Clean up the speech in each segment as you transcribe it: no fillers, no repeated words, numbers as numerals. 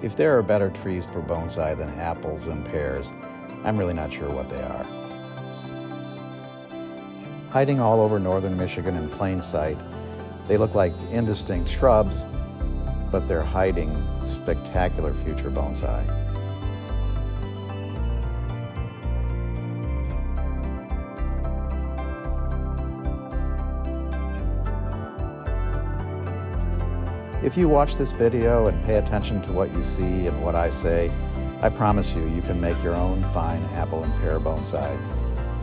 If there are better trees for bonsai than apples and pears, I'm really not sure what they are. Hiding all over northern Michigan in plain sight, they look like indistinct shrubs, but they're hiding spectacular future bonsai. If you watch this video and pay attention to what you see and what I say, I promise you, you can make your own fine apple and pear bonsai.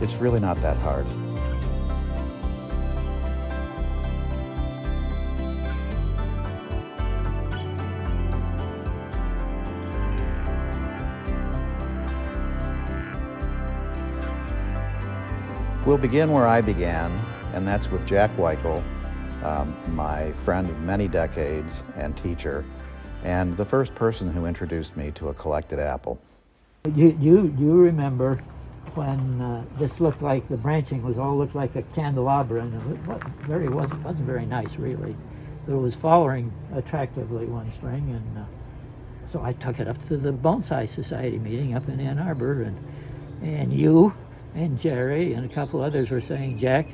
It's really not that hard. We'll begin where I began, and that's with Jack Weichel, my friend of many decades and teacher, and the first person who introduced me to a collected apple. You remember when this looked like the branching looked like a candelabra, and it wasn't very nice really. But it was flowering attractively one spring, and so I took it up to the Bonsai Society meeting up in Ann Arbor, and you and Jerry and a couple others were saying, Jack,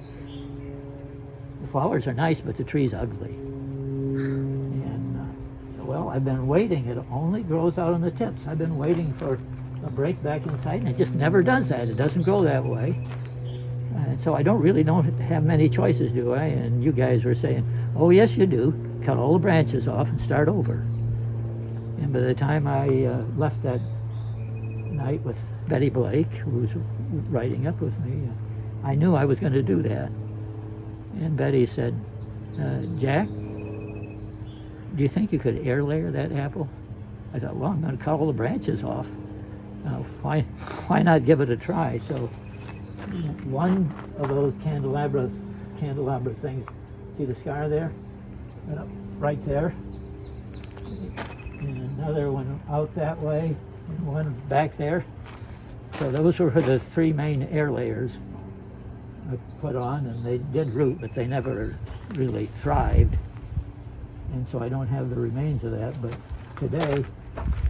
the flowers are nice, but the tree's ugly. And well, I've been waiting. It only grows out on the tips. I've been waiting for a break back inside, and it just never does that. It doesn't grow that way. And so I don't have many choices, do I? And you guys were saying, oh yes you do. Cut all the branches off and start over. And by the time I left that night with Betty Blake, who was writing up with me, I knew I was going to do that. And Betty said, Jack, do you think you could air layer that apple? I thought, well, I'm going to cut all the branches off. Why not give it a try? So one of those candelabra things, see the scar there? Right there. And another one out that way, and one back there. So those were the three main air layers I put on, and they did root, but they never really thrived. And so I don't have the remains of that, but today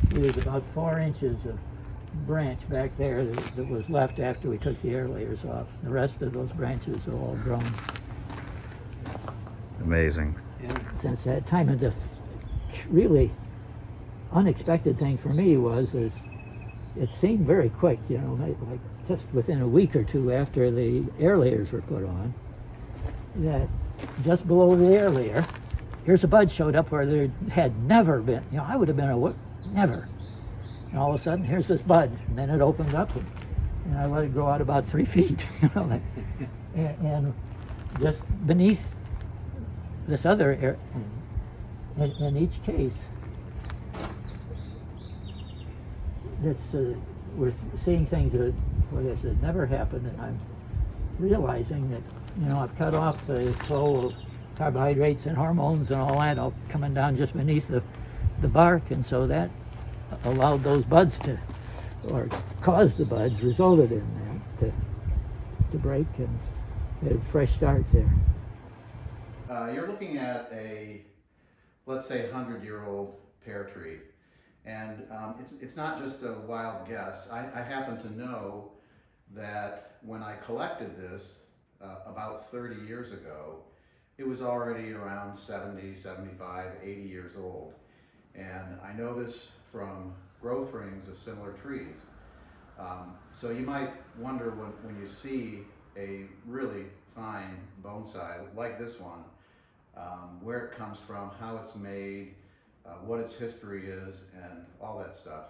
there's about 4 inches of branch back there that was left after we took the air layers off. The rest of those branches are all grown. Amazing. Since that time, and the really unexpected thing for me was it seemed very quick, like just within a week or two after the air layers were put on, that just below the air layer, here's a bud showed up where there had never been. I would have been never. And all of a sudden, here's this bud, and then it opened up, and I let it grow out about 3 feet, and just beneath this other air, in each case, we're seeing things that never happened, and I'm realizing that I've cut off the flow of carbohydrates and hormones and all that all coming down just beneath the bark, and so that allowed those buds or caused the buds, resulted in that to break, and a fresh start there. You're looking at let's say 100-year-old pear tree. And it's not just a wild guess. I happen to know that when I collected this about 30 years ago, it was already around 70, 75, 80 years old. And I know this from growth rings of similar trees. So you might wonder when you see a really fine bonsai like this one, where it comes from, how it's made, what its history is, and all that stuff.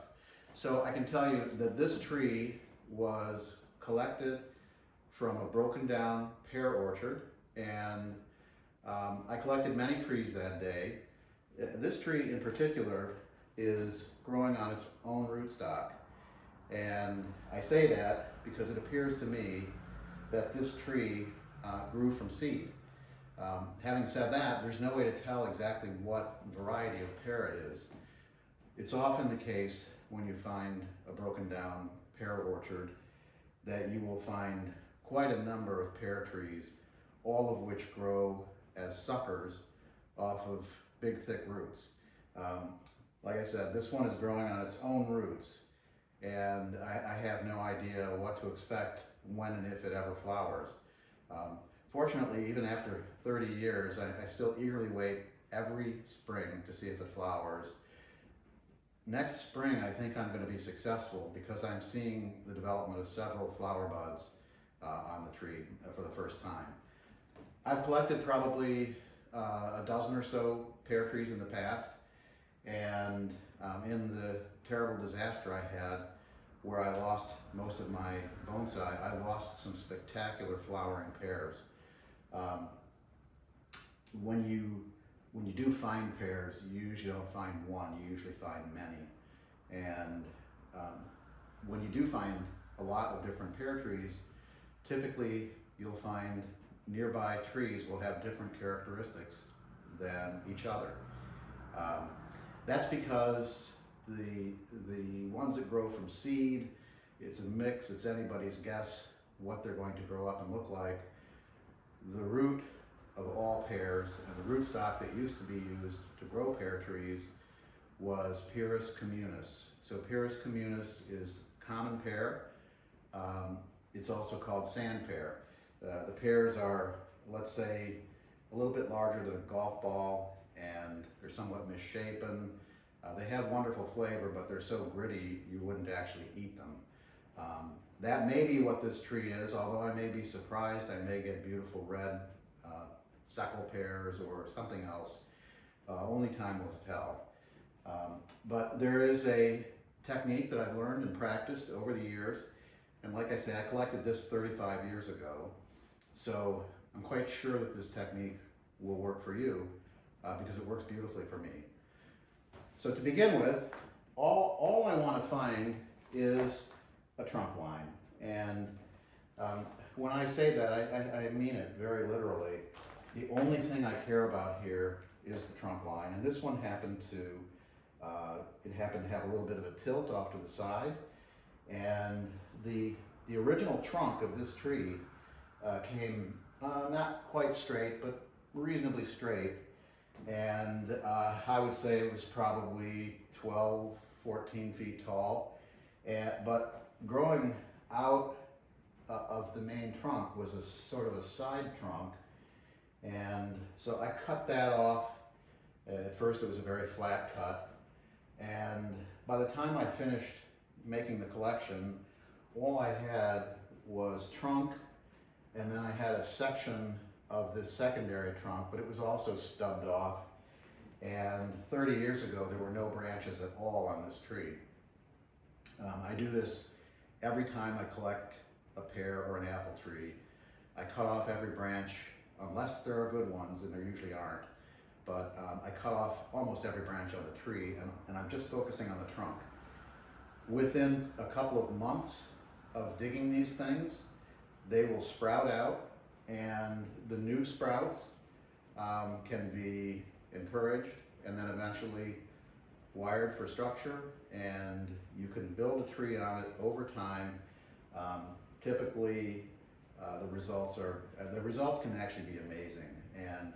So I can tell you that this tree was collected from a broken down pear orchard, and I collected many trees that day. This tree in particular is growing on its own rootstock, and I say that because it appears to me that this tree grew from seed. Having said that, there's no way to tell exactly what variety of pear it is. It's often the case when you find a broken down pear orchard that you will find quite a number of pear trees, all of which grow as suckers off of big thick roots. like I said, this one is growing on its own roots, and I have no idea what to expect when and if it ever flowers. Um, Fortunately, even after 30 years, I still eagerly wait every spring to see if it flowers. Next spring, I think I'm going to be successful because I'm seeing the development of several flower buds on the tree for the first time. I've collected probably a dozen or so pear trees in the past, and in the terrible disaster I had where I lost most of my bonsai, I lost some spectacular flowering pears. Um, when you do find pears, you usually don't find one, you usually find many. And when you do find a lot of different pear trees, typically you'll find nearby trees will have different characteristics than each other. That's because the ones that grow from seed, it's a mix, it's anybody's guess what they're going to grow up and look like. The root of all pears and the rootstock that used to be used to grow pear trees was Pyrus communis. So Pyrus communis is common pear. It's also called sand pear. The pears are, let's say, a little bit larger than a golf ball, and they're somewhat misshapen. They have wonderful flavor, but they're so gritty you wouldn't actually eat them. That may be what this tree is, although I may be surprised. I may get beautiful red suckle pears or something else. Only time will tell. But there is a technique that I've learned and practiced over the years. And like I say, I collected this 35 years ago. So I'm quite sure that this technique will work for you because it works beautifully for me. So to begin with, all I want to find is a trunk line. And when I say that, I mean it very literally. The only thing I care about here is the trunk line. And this one happened to, it happened to have a little bit of a tilt off to the side. And the original trunk of this tree came not quite straight, but reasonably straight. And I would say it was probably 12, 14 feet tall. But growing out of the main trunk was a sort of a side trunk. And so I cut that off. At first it was a very flat cut. And by the time I finished making the collection, all I had was trunk, and then I had a section of this secondary trunk, but it was also stubbed off. And 30 years ago, there were no branches at all on this tree. I do this every time I collect a pear or an apple tree. I cut off every branch, unless there are good ones, and there usually aren't. But I cut off almost every branch on the tree, and I'm just focusing on the trunk. Within a couple of months of digging these things, they will sprout out, and the new sprouts can be encouraged and then eventually wired for structure, and you can build a tree on it over time. Typically, the results can actually be amazing. And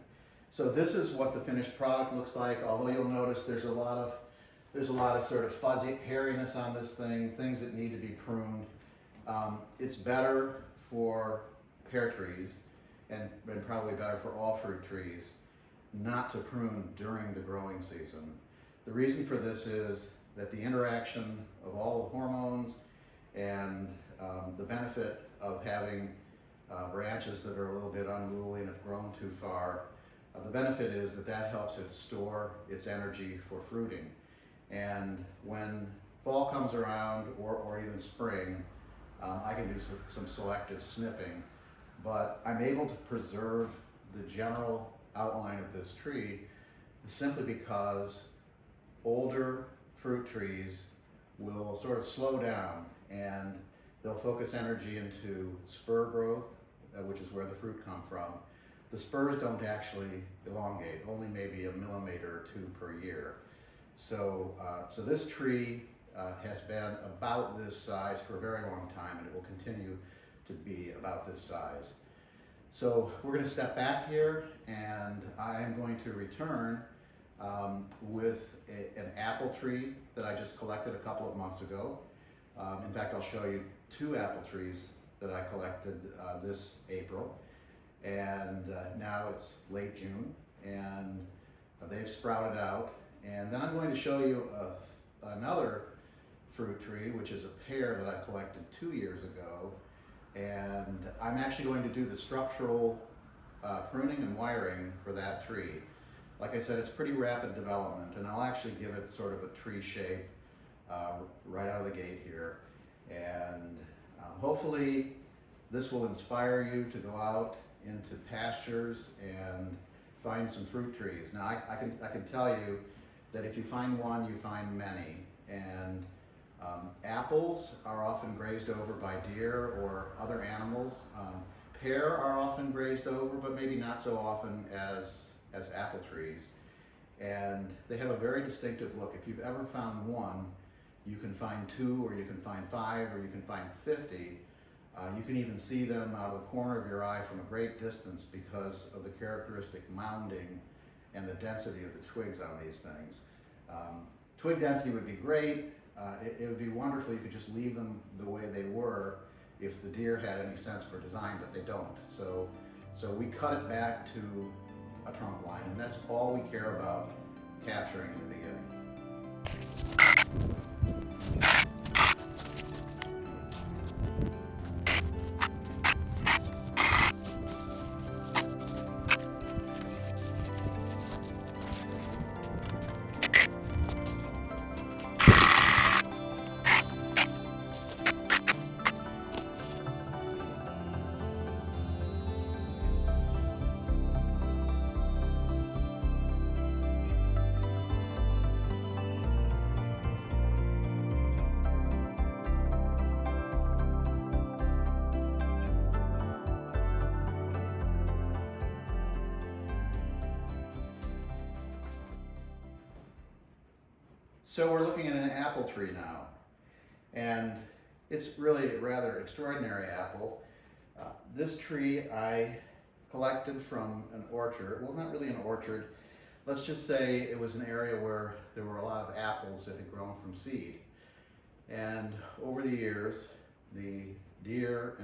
so this is what the finished product looks like. Although you'll notice there's a lot of sort of fuzzy hairiness on this thing, things that need to be pruned. It's better for pear trees and probably better for all fruit trees not to prune during the growing season. The reason for this is that the interaction of all the hormones and the benefit of having branches that are a little bit unruly and have grown too far, the benefit is that helps it store its energy for fruiting. And when fall comes around, or even spring, I can do some selective snipping, but I'm able to preserve the general outline of this tree simply because older fruit trees will sort of slow down and they'll focus energy into spur growth, which is where the fruit come from. The spurs don't actually elongate, only maybe a millimeter or two per year. So this tree has been about this size for a very long time, and it will continue to be about this size. So we're going to step back here, and I am going to return with an apple tree that I just collected a couple of months ago. In fact, I'll show you 2 apple trees that I collected this April. And now it's late June, and they've sprouted out. And then I'm going to show you another fruit tree, which is a pear that I collected 2 years ago. And I'm actually going to do the structural pruning and wiring for that tree. Like I said, it's pretty rapid development, and I'll actually give it sort of a tree shape right out of the gate here. And hopefully this will inspire you to go out into pastures and find some fruit trees. Now I can tell you that if you find one, you find many. And apples are often grazed over by deer or other animals. Pear are often grazed over, but maybe not so often as apple trees. And they have a very distinctive look. If you've ever found one, you can find 2, or you can find 5, or you can find 50. You can even see them out of the corner of your eye from a great distance because of the characteristic mounding and the density of the twigs on these things. Twig density would be great. It would be wonderful. You could just leave them the way they were if the deer had any sense for design, but they don't. So we cut it back to a trunk line, and that's all we care about capturing in the beginning. So we're looking at an apple tree now, and it's really a rather extraordinary apple. This tree I collected from an orchard. Well, not really an orchard. Let's just say it was an area where there were a lot of apples that had grown from seed. And over the years, the deer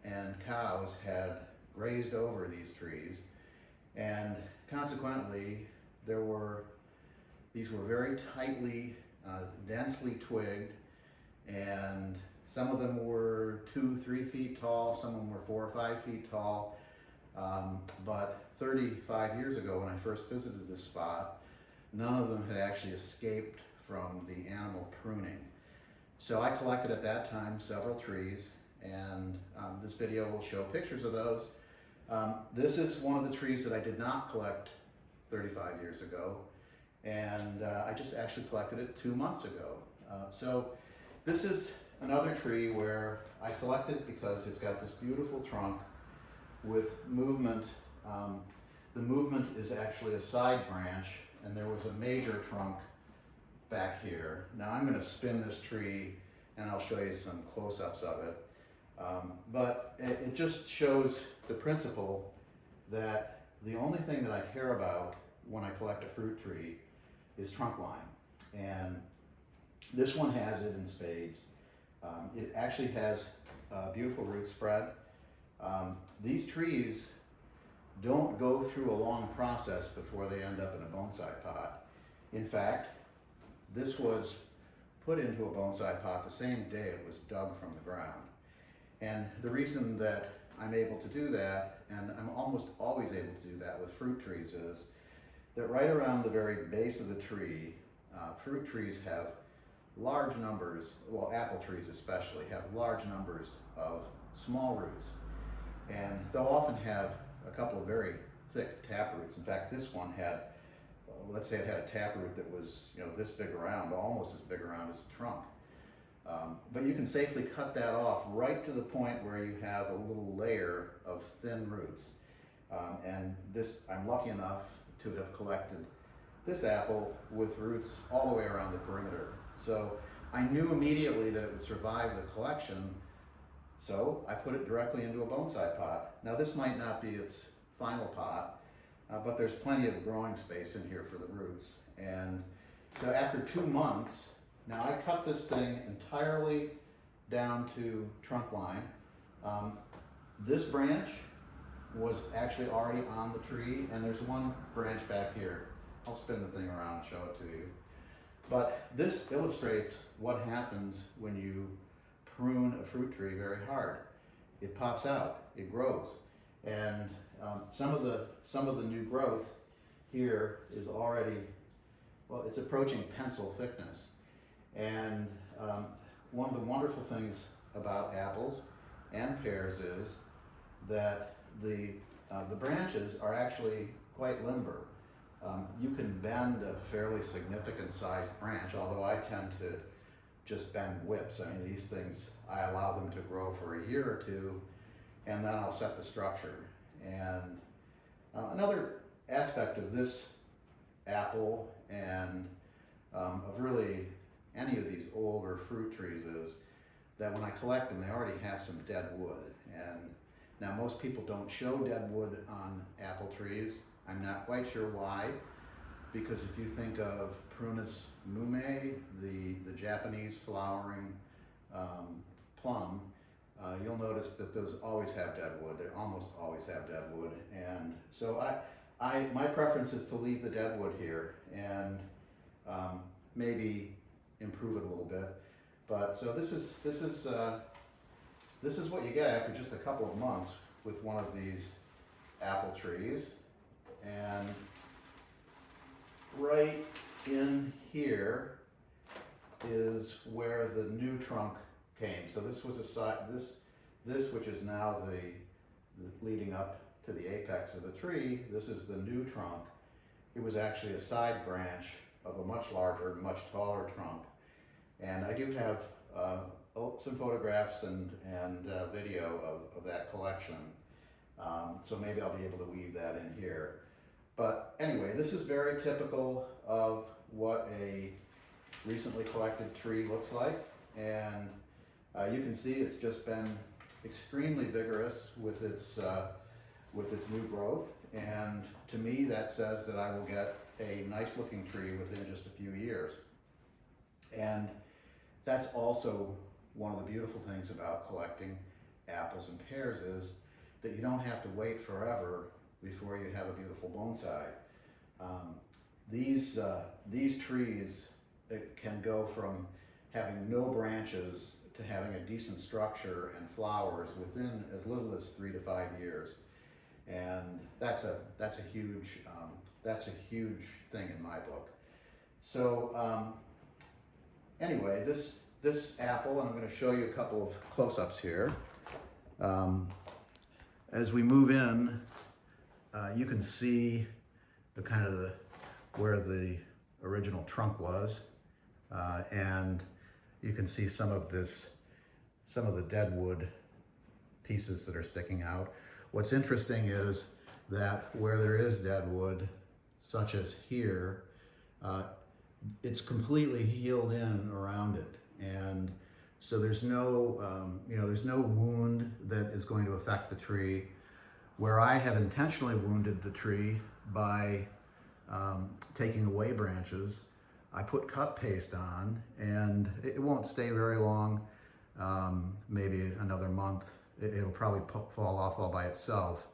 and cows had grazed over these trees, and consequently these were very tightly, densely twigged, and some of them were 2-3 feet tall, some of them were 4 or 5 feet tall. But 35 years ago, when I first visited this spot, none of them had actually escaped from the animal pruning. So I collected at that time several trees, and this video will show pictures of those. This is one of the trees that I did not collect 35 years ago, and I just actually collected it 2 months ago. So this is another tree where I selected because it's got this beautiful trunk with movement. The movement is actually a side branch, and there was a major trunk back here. Now I'm going to spin this tree and I'll show you some close-ups of it. But it just shows the principle that the only thing that I care about when I collect a fruit tree is trunk line. And this one has it in spades. It actually has a beautiful root spread. These trees don't go through a long process before they end up in a bonsai pot. In fact, this was put into a bonsai pot the same day it was dug from the ground. And the reason that I'm able to do that, and I'm almost always able to do that with fruit trees, is that right around the very base of the tree, fruit trees have large numbers, well, apple trees especially, have large numbers of small roots. And they'll often have a couple of very thick tap roots. In fact, this one had, let's say it had a tap root that was, this big around, almost as big around as a trunk. But you can safely cut that off right to the point where you have a little layer of thin roots. And this, I'm lucky enough to have collected this apple with roots all the way around the perimeter. So I knew immediately that it would survive the collection, so I put it directly into a bonsai pot. Now this might not be its final pot, but there's plenty of growing space in here for the roots. And so after 2 months, now I cut this thing entirely down to trunk line. This branch was actually already on the tree, and there's one branch back here. I'll spin the thing around and show it to you. But this illustrates what happens when you prune a fruit tree very hard. It pops out, it grows, and some of the new growth here is already, well, it's approaching pencil thickness. And one of the wonderful things about apples and pears is that the branches are actually quite limber. You can bend a fairly significant sized branch, although I tend to just bend whips. I mean, these things, I allow them to grow for a year or two, and then I'll set the structure. And another aspect of this apple and of really any of these older fruit trees is that when I collect them, they already have some dead wood. And now most people don't show dead wood on apple trees. I'm not quite sure why, because if you think of Prunus mume, the Japanese flowering plum, you'll notice that those always have dead wood. They almost always have dead wood. And so my preference is to leave the dead wood here and maybe improve it a little bit. But so this is what you get after just a couple of months with one of these apple trees. And right in here is where the new trunk came. So this was a side, this which is now the leading up to the apex of the tree, this is the new trunk. It was actually a side branch of a much larger, much taller trunk. And I do have some photographs and video of that collection. So maybe I'll be able to weave that in here. But anyway, this is very typical of what a recently collected tree looks like. And you can see it's just been extremely vigorous with its new growth. And to me, that says that I will get a nice looking tree within just a few years. And that's also one of the beautiful things about collecting apples and pears is that you don't have to wait forever before you have a beautiful bonsai. These trees can go from having no branches to having a decent structure and flowers within as little as 3 to 5 years, and that's a huge thing in my book. So anyway, this apple, and I'm going to show you a couple of close-ups here. As we move in, you can see where the original trunk was, and you can see some of the dead wood pieces that are sticking out. What's interesting is that where there is dead wood, such as here, it's completely healed in around it, and so there's no there's no wound that is going to affect the tree. Where I have intentionally wounded the tree by taking away branches, I put cut paste on, and it won't stay very long, maybe another month. It'll probably fall off all by itself.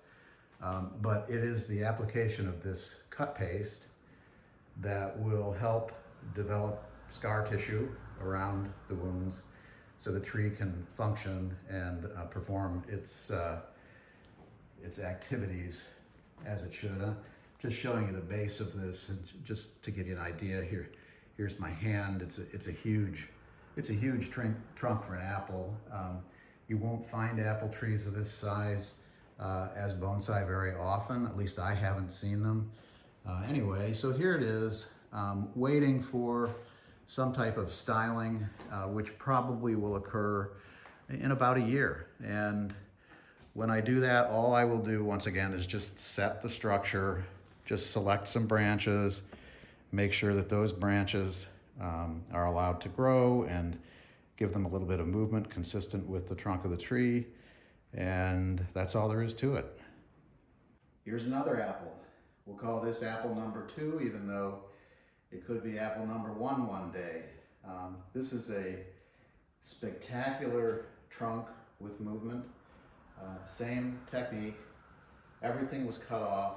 But it is the application of this cut paste that will help develop scar tissue around the wounds so the tree can function and perform its activities as it should. Just showing you the base of this, and just to give you an idea here. Here's my hand. It's a huge trunk for an apple. You won't find apple trees of this size as bonsai very often. At least I haven't seen them. Anyway, so here it is, waiting for some type of styling, which probably will occur in about a year. And when I do that, all I will do once again is just set the structure, just select some branches, make sure that those branches are allowed to grow and give them a little bit of movement consistent with the trunk of the tree. And that's all there is to it. Here's another apple. we'll call this apple number 2, even though it could be apple number 1 one day. This is a spectacular trunk with movement. Same technique. Everything was cut off.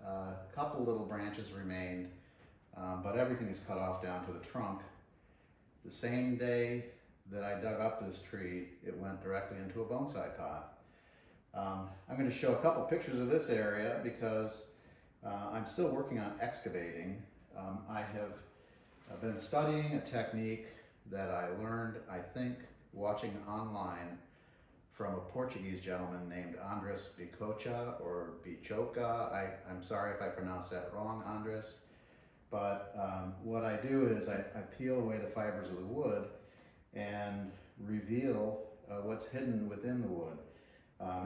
A couple little branches remained, but everything is cut off down to the trunk. The same day that I dug up this tree, it went directly into a bonsai pot. I'm going to show a couple pictures of this area because I'm still working on excavating. I have been studying a technique that I learned, I think, watching online from a Portuguese gentleman named Andres Bicocha or Bichoca. I'm sorry if I pronounced that wrong, Andres. But what I do is I peel away the fibers of the wood and reveal what's hidden within the wood.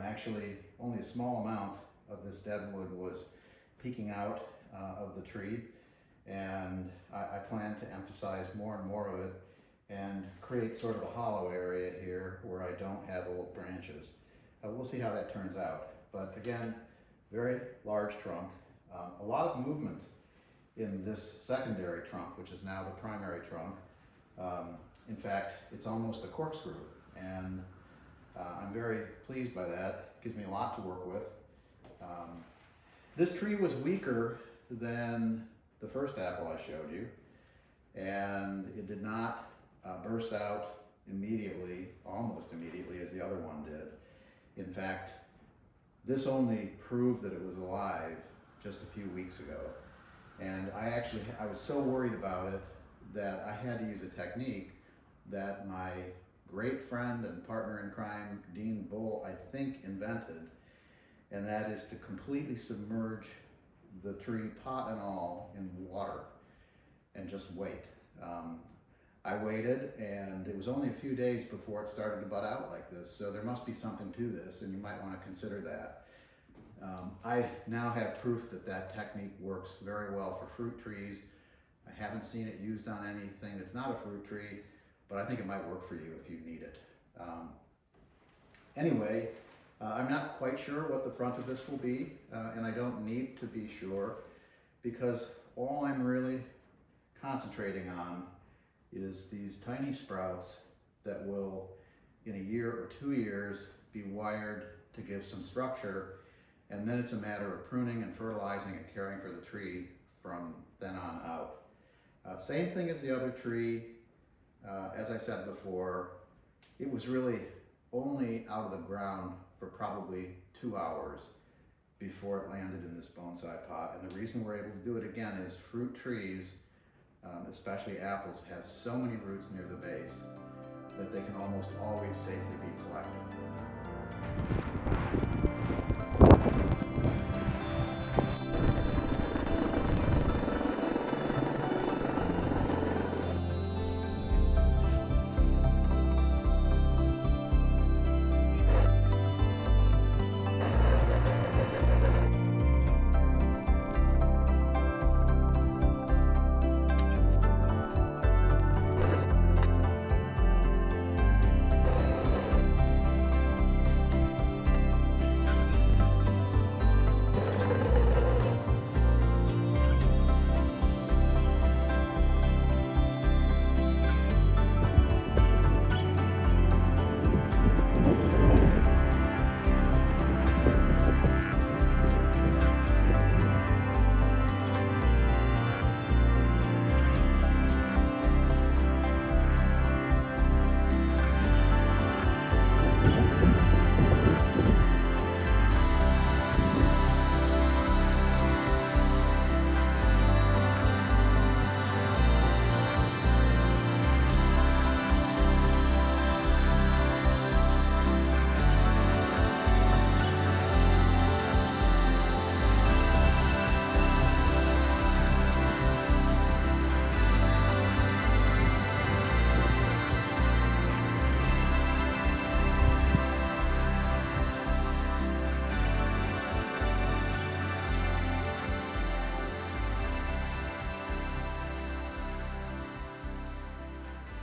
Actually, only a small amount of this dead wood was peeking out of the tree, and I plan to emphasize more and more of it and create sort of a hollow area here where I don't have old branches. We'll see how that turns out. But again, very large trunk, a lot of movement in this secondary trunk, which is now the primary trunk. In fact, it's almost a corkscrew, and I'm very pleased by that. It gives me a lot to work with. This tree was weaker than the first apple I showed you, and it did not burst out immediately, almost immediately, as the other one did. In fact, this only proved that it was alive just a few weeks ago. And I was so worried about it that I had to use a technique that my great friend and partner in crime, Dean Bull, I think invented, and that is to completely submerge the tree, pot and all, in water and just wait. I waited, and it was only a few days before it started to bud out like this, so there must be something to this, and you might want to consider that. I now have proof that that technique works very well for fruit trees. I haven't seen it used on anything that's not a fruit tree, but I think it might work for you if you need it. Anyway, I'm not quite sure what the front of this will be, and I don't need to be sure, because all I'm really concentrating on is these tiny sprouts that will, in a year or 2 years, be wired to give some structure, and then it's a matter of pruning and fertilizing and caring for the tree from then on out. Same thing as the other tree. As I said before, it was really only out of the ground for probably 2 hours before it landed in this bonsai pot. And the reason we're able to do it again is fruit trees, especially apples, have so many roots near the base that they can almost always safely be collected.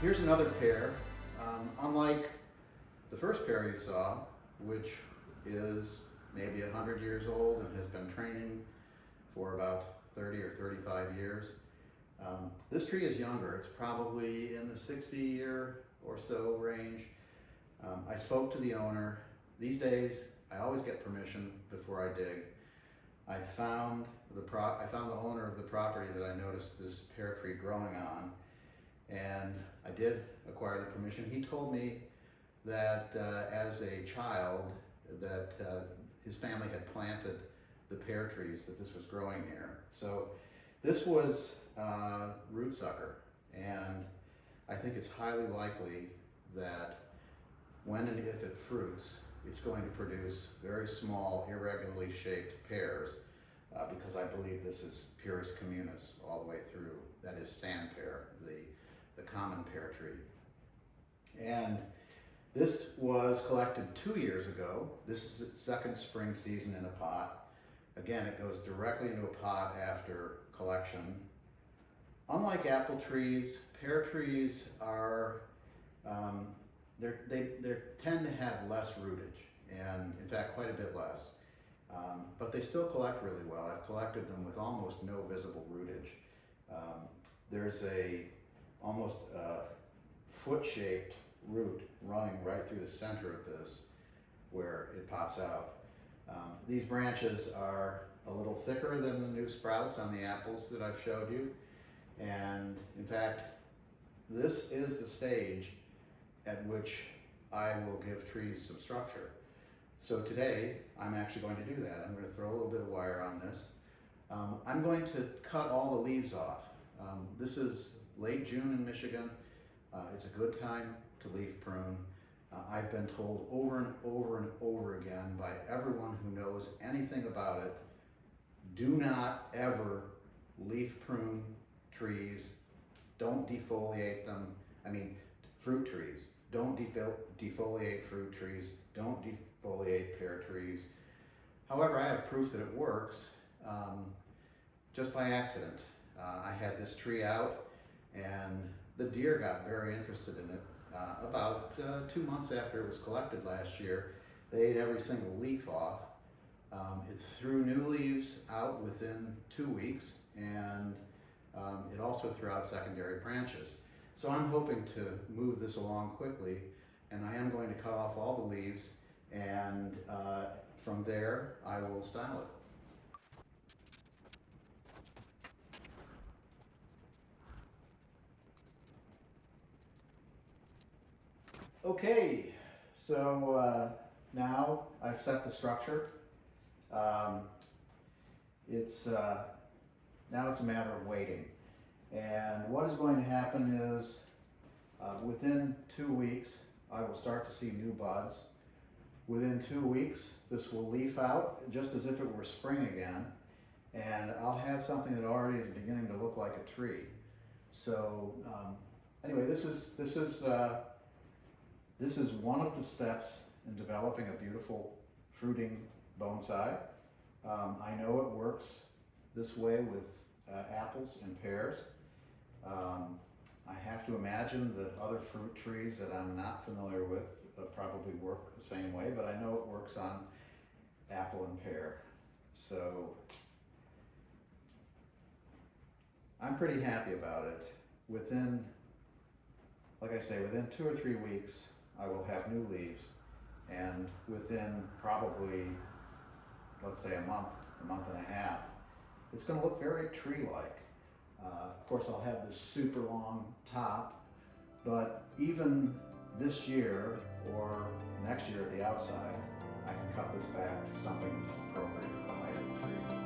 Here's another pear. Unlike the first pear you saw, which is maybe 100 years old and has been training for about 30 or 35 years. This tree is younger. It's probably in the 60-year or so range. I spoke to the owner. These days, I always get permission before I dig. I found the owner of the property that I noticed this pear tree growing on, and I did acquire the permission. He told me that as a child, that his family had planted the pear trees that this was growing near. So this was root sucker, and I think it's highly likely that when and if it fruits, it's going to produce very small, irregularly shaped pears, because I believe this is Pyrus communis all the way through. That is sand pear, the common pear tree. And this was collected 2 years ago. This is its second spring season in a pot. Again, it goes directly into a pot after collection. Unlike apple trees, pear trees are, they tend to have less rootage, and in fact quite a bit less. But they still collect really well. I've collected them with almost no visible rootage. There's almost a foot-shaped root running right through the center of this where it pops out. These branches are a little thicker than the new sprouts on the apples that I've showed you. And in fact, this is the stage at which I will give trees some structure. So today, I'm actually going to do that. I'm going to throw a little bit of wire on this. I'm going to cut all the leaves off. This is late June in Michigan. It's a good time to leaf prune. I've been told over and over and over again by everyone who knows anything about it, do not ever leaf prune trees. Don't defoliate them. I mean, fruit trees. Don't defoliate fruit trees. Don't defoliate pear trees. However, I have proof that it works just by accident. I had this tree out, and the deer got very interested in it. About 2 months after it was collected last year, they ate every single leaf off. It threw new leaves out within 2 weeks, and it also threw out secondary branches. So I'm hoping to move this along quickly, and I am going to cut off all the leaves, and from there I will style it. Okay, so now I've set the structure. Now it's a matter of waiting. And what is going to happen is within 2 weeks, I will start to see new buds. Within 2 weeks, this will leaf out just as if it were spring again. And I'll have something that already is beginning to look like a tree. So anyway, this is one of the steps in developing a beautiful fruiting bonsai. I know it works this way with apples and pears. I have to imagine that other fruit trees that I'm not familiar with probably work the same way, but I know it works on apple and pear. So I'm pretty happy about it. Within, like I say, within 2 or 3 weeks, I will have new leaves, and within probably, let's say a month and a half, it's going to look very tree-like. Of course, I'll have this super long top, but even this year or next year at the outside, I can cut this back to something that's appropriate for the height of the tree.